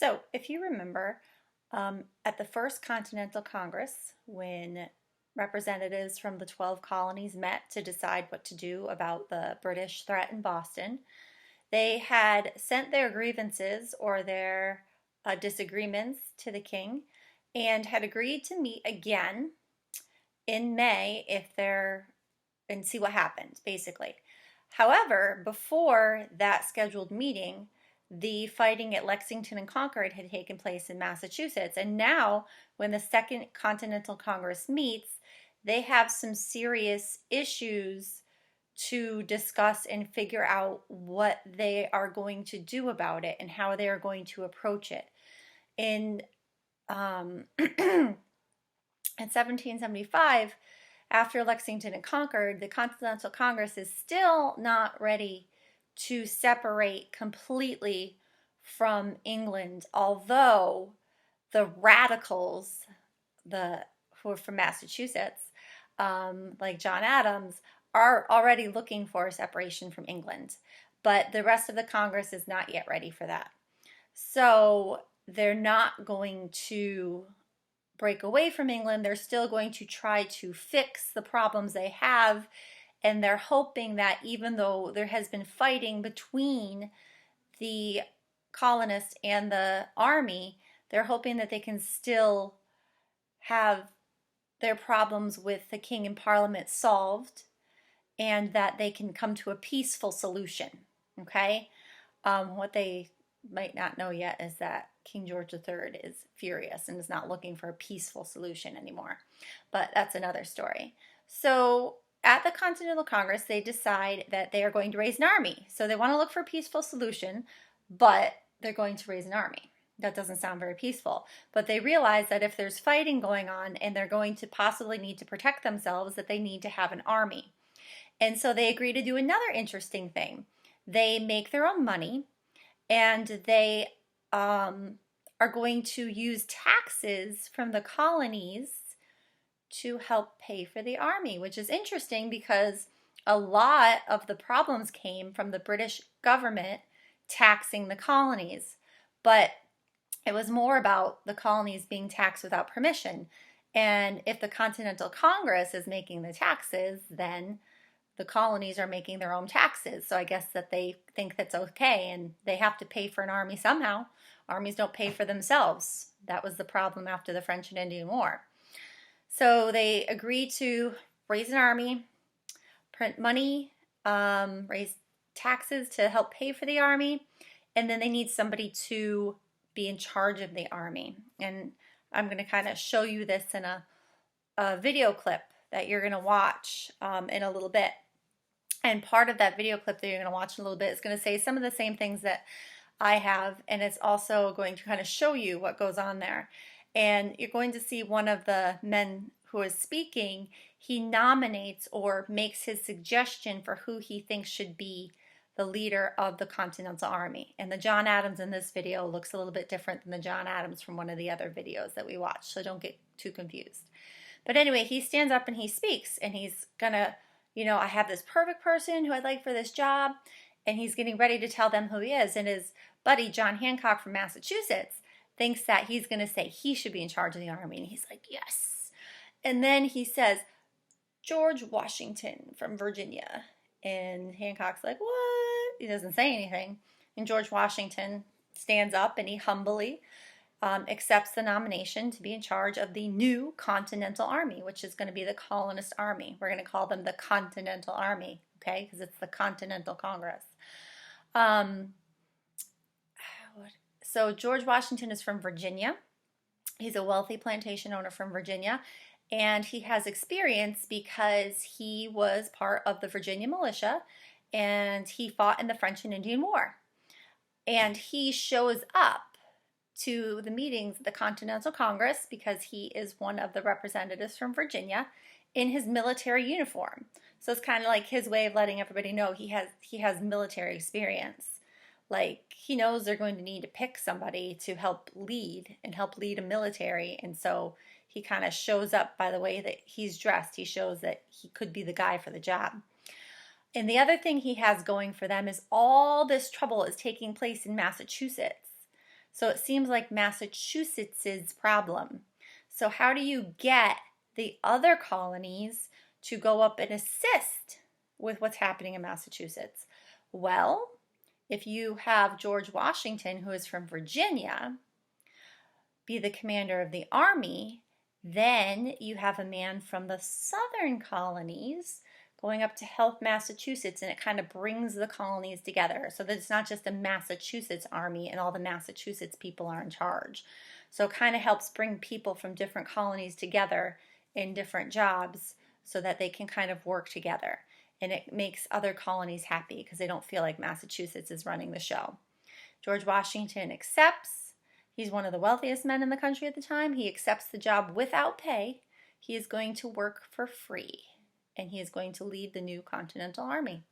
So, if you remember, at the first Continental Congress, when representatives from the 12 colonies met to decide what to do about the British threat in Boston, they had sent their grievances or their disagreements to the king and had agreed to meet again in May and see what happened, basically. However, before that scheduled meeting, the fighting at Lexington and Concord had taken place in Massachusetts. And now, when the Second Continental Congress meets, they have some serious issues to discuss and figure out what they are going to do about it and how they are going to approach it. In 1775, after Lexington and Concord, the Continental Congress is still not ready to separate completely from England, although the radicals, who are from Massachusetts, like John Adams, are already looking for a separation from England. But the rest of the Congress is not yet ready for that. So they're not going to break away from England. They're still going to try to fix the problems they have. And they're hoping that even though there has been fighting between the colonists and the army, they're hoping that they can still have their problems with the king and parliament solved and that they can come to a peaceful solution. Okay? What they might not know yet is that King George III is furious and is not looking for a peaceful solution anymore. But that's another story. So at the Continental Congress, they decide that they are going to raise an army. So they want to look for a peaceful solution, but they're going to raise an army. That doesn't sound very peaceful. But they realize that if there's fighting going on and they're going to possibly need to protect themselves, that they need to have an army. And so they agree to do another interesting thing. They make their own money and they are going to use taxes from the colonies to help pay for the army, which is interesting because a lot of the problems came from the British government taxing the colonies. But it was more about the colonies being taxed without permission. And if the Continental Congress is making the taxes, then the colonies are making their own taxes. So I guess that they think that's okay and they have to pay for an army somehow. Armies don't pay for themselves. That was the problem after the French and Indian War. So they agreed to raise an army, print money, raise taxes to help pay for the army, and then they need somebody to be in charge of the army. And I'm going to kind of show you this in a video clip that you're going to watch in a little bit. And part of that video clip that you're going to watch in a little bit is going to say some of the same things that I have, and it's also going to kind of show you what goes on there. And you're going to see one of the men who is speaking, he nominates or makes his suggestion for who he thinks should be the leader of the Continental Army. And the John Adams in this video looks a little bit different than the John Adams from one of the other videos that we watched, so don't get too confused. But anyway, he stands up and he speaks, and he's gonna, I have this perfect person who I'd like for this job, and he's getting ready to tell them who he is. And his buddy, John Hancock from Massachusetts, thinks that he's going to say he should be in charge of the army. And he's like, yes. And then he says, George Washington from Virginia. And Hancock's like, what? He doesn't say anything. And George Washington stands up and he humbly accepts the nomination to be in charge of the new Continental Army, which is going to be the colonist army. We're going to call them the Continental Army, okay, because it's the Continental Congress. So George Washington is from Virginia. He's a wealthy plantation owner from Virginia, and he has experience because he was part of the Virginia militia, and he fought in the French and Indian War. And he shows up to the meetings of the Continental Congress because he is one of the representatives from Virginia in his military uniform. So it's kind of like his way of letting everybody know he has military experience. Like, he knows they're going to need to pick somebody to help lead a military. And so he kind of shows up by the way that he's dressed. He shows that he could be the guy for the job. And the other thing he has going for them is all this trouble is taking place in Massachusetts. So it seems like Massachusetts's problem. So how do you get the other colonies to go up and assist with what's happening in Massachusetts? Well, if you have George Washington, who is from Virginia, be the commander of the army, then you have a man from the southern colonies going up to help Massachusetts, and it kind of brings the colonies together so that it's not just a Massachusetts army and all the Massachusetts people are in charge. So it kind of helps bring people from different colonies together in different jobs so that they can kind of work together. And it makes other colonies happy because they don't feel like Massachusetts is running the show. George Washington accepts. He's one of the wealthiest men in the country at the time. He accepts the job without pay. He is going to work for free, and he is going to lead the new Continental Army.